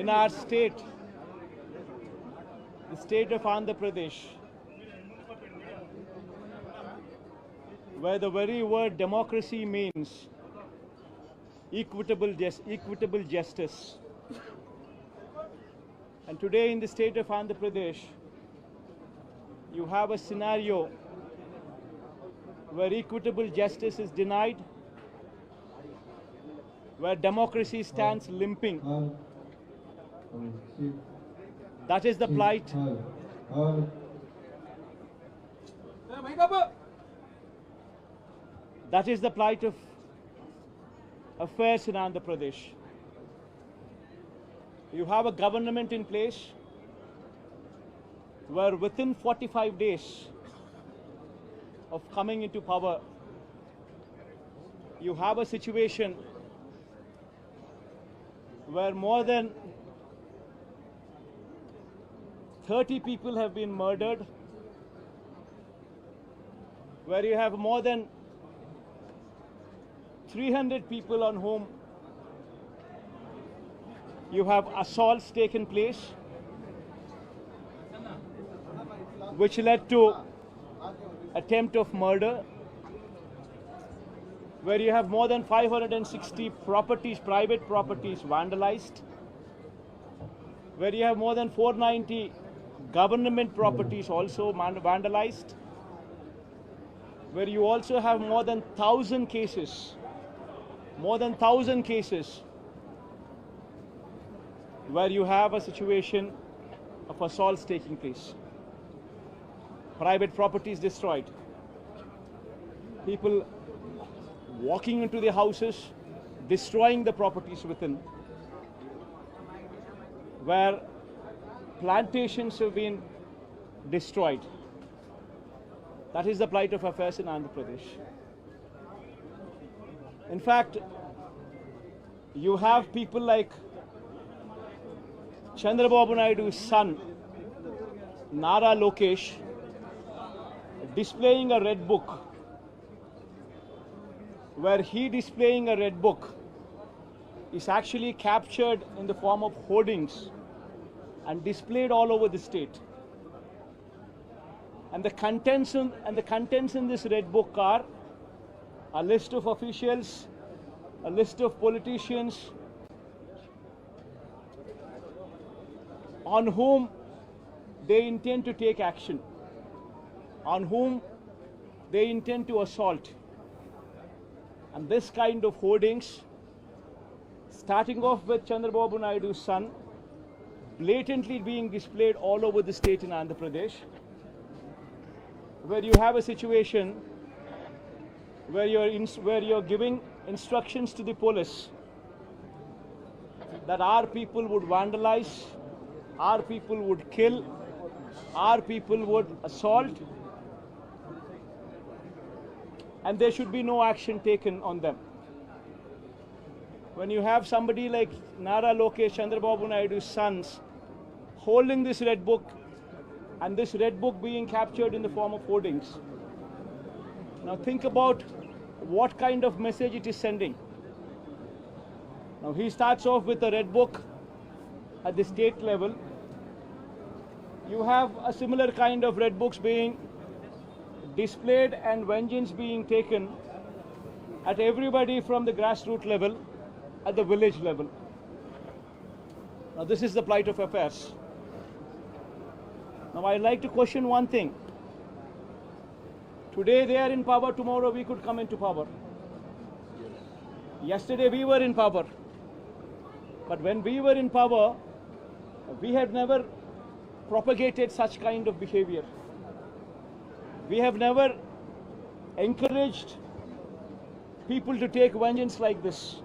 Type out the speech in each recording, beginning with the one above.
in our state, the state of Andhra Pradesh, where the very word democracy means equitable justice. And today in the state of Andhra Pradesh, you have a scenario where equitable justice is denied, where democracy stands limping. That is the plight. That is the plight of affairs in Andhra Pradesh. You have a government in place where within 45 days of coming into power, you have a situation where more than 30 people have been murdered, where you have more than 300 people on whom you have assaults taken place, which led to attempt of murder, where you have more than 560 properties, private properties vandalized, where you have more than 490 government properties also vandalized, where you also have more than 1,000 cases, where you have a situation of assaults taking place, private properties destroyed, people walking into their houses, destroying the properties within, where plantations have been destroyed. That is the plight of affairs in Andhra Pradesh. In fact, you have people like Chandrababu Naidu's son, Nara Lokesh, displaying a red book, where he displaying a red book is actually captured in the form of hoardings and displayed all over the state. And the contents in this red book are a list of officials, a list of politicians on whom they intend to take action, on whom they intend to assault. And this kind of hoardings, starting off with Chandrababu Naidu's son, blatantly being displayed all over the state in Andhra Pradesh, where you have a situation where you're giving instructions to the police that our people would vandalize, our people would kill, our people would assault, and there should be no action taken on them. When you have somebody like Nara Lokesh, Chandrababu Naidu's sons, holding this red book, and this red book being captured in the form of hoardings. Now think about what kind of message it is sending. Now he starts off with a red book at the state level. You have a similar kind of red books being displayed and vengeance being taken at everybody from the grassroots level, at the village level. Now this is the plight of affairs. Now I'd like to question one thing. Today they are in power, tomorrow we could come into power. Yesterday we were in power. But when we were in power, we have never propagated such kind of behavior. We have never encouraged people to take vengeance like this.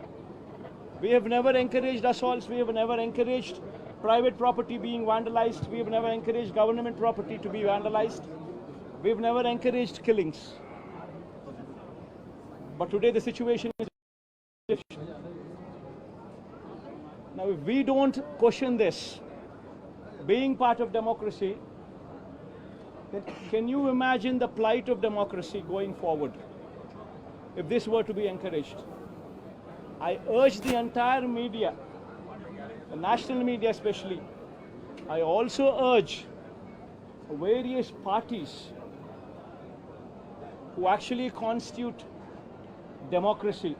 We have never encouraged assaults, we have never encouraged private property being vandalized, we have never encouraged government property to be vandalized, we have never encouraged killings. But today the situation is different. Now if we don't question this, being part of democracy, then can you imagine the plight of democracy going forward if this were to be encouraged? I urge the entire media the national media especially, I also urge various parties who actually constitute democracy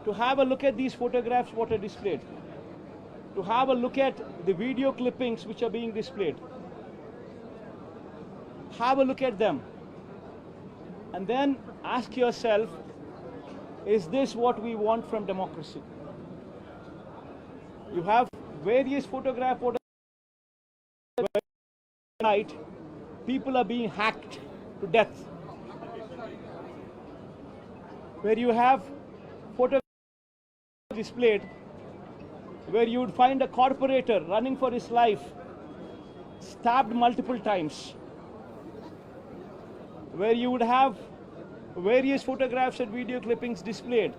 to have a look at these photographs what are displayed, to have a look at the video clippings which are being displayed. Have a look at them and then ask yourself, is this what we want from democracy? You have various photographs tonight, people are being hacked to death. Where you have photographs displayed where you would find a corporator running for his life, stabbed multiple times. Where you would have various photographs and video clippings displayed.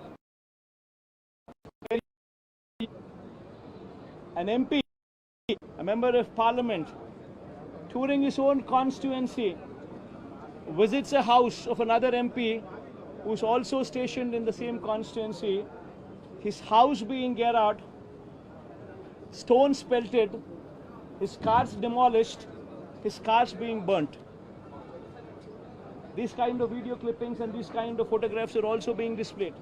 An MP, a member of parliament, touring his own constituency, visits a house of another MP who's also stationed in the same constituency, his house being geared out, stones pelted, his cars demolished, his cars being burnt. These kind of video clippings and these kind of photographs are also being displayed.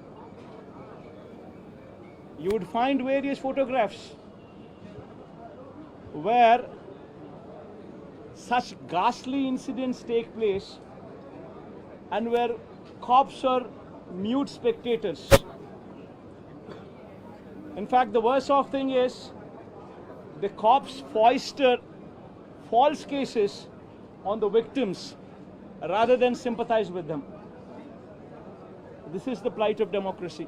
You would find various photographs where such ghastly incidents take place and where cops are mute spectators. In fact, the worst off thing is the cops foisted false cases on the victims rather than sympathize with them. This is the plight of democracy.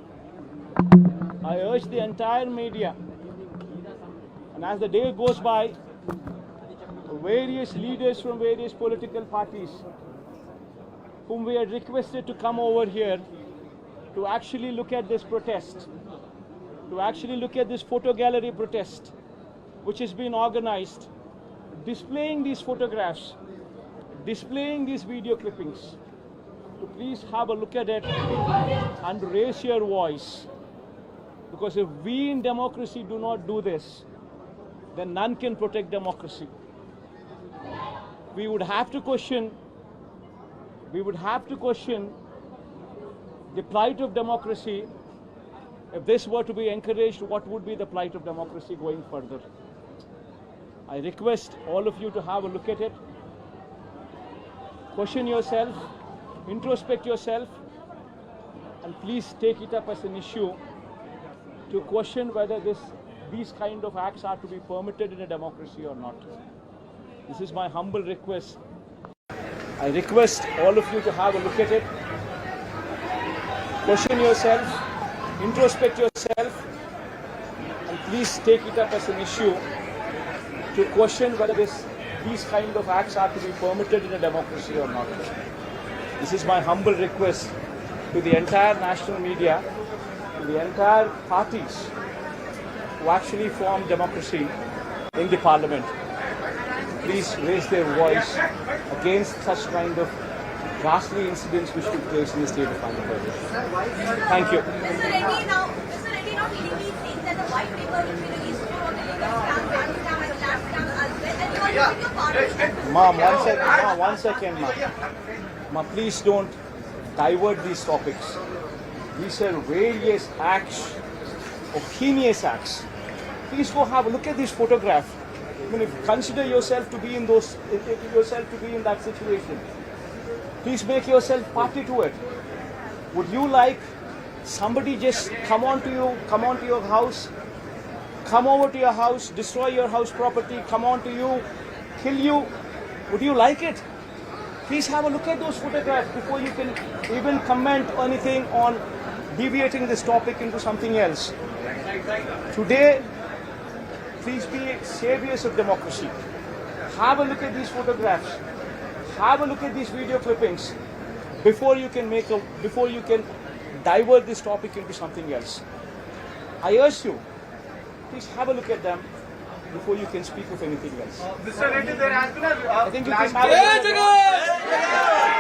I urge the entire media, and as the day goes by, various leaders from various political parties whom we had requested to come over here to actually look at this protest, to actually look at this photo gallery protest which has been organized, displaying these photographs, displaying these video clippings, to please have a look at it and raise your voice. Because if we in democracy do not do this, then none can protect democracy. We would have to question the plight of democracy. If this were to be encouraged, what would be the plight of democracy going further? I request all of you to have a look at it. Question yourself, introspect yourself, and please take it up as an issue to question whether these kind of acts are to be permitted in a democracy or not. This is my humble request. I request all of you to have a look at it. Question yourself, introspect yourself, and please take it up as an issue to question whether these kind of acts are to be permitted in a democracy or not. This is my humble request to the entire national media, to the entire parties who actually form democracy in the parliament. Please raise their voice against such kind of ghastly incidents which took place in the state of Andhra Pradesh. Thank you. Mr. Reddy now legally saying that the white paper will be released for the illegal scam, bank scam and lab scam as well, and you are using your power. Ma, one second, Ma, please don't divert these topics. These are various acts, heinous acts. Please go have a look at this photograph. I mean, if you consider yourself to be in that situation, please make yourself party to it. Would you like somebody just come onto your house, come over to your house, destroy your house property, come onto you, kill you? Would you like it? Please have a look at those photographs before you can even comment anything on deviating this topic into something else. Today, please be saviors of democracy. Have a look at these photographs. Have a look at these video clippings before you can divert this topic into something else. I urge you, please have a look at them before you can speak of anything else. Mr. Reddy, there has been a I think you can have a look at them.